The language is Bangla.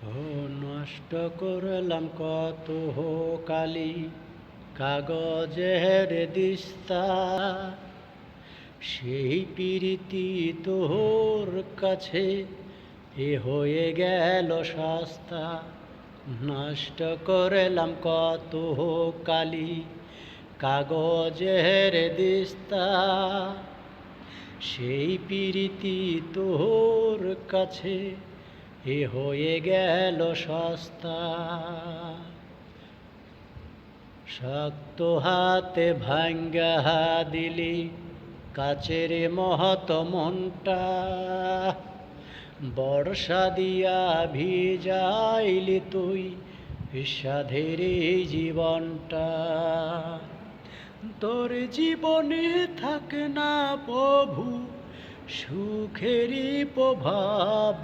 ও নষ্ট করলাম কত কালি কাগজের দিস্তা, সেই প্রীতি তোর কাছে এ হয়ে গেল সস্তা। নষ্ট করলাম কত কালি কাগজের দিস্তা, সেই প্রীতি তোর কাছে এ হয়ে গেল সস্তা। শক্ত হাতে ভাঙ্গা দিলি কাচের মহৎ মনটা, বর্ষা দিয়া ভিজাইলি তুই বিষাদের জীবনটা। তোর জীবনে থাকে না প্রভু সুখেরই প্রভাব।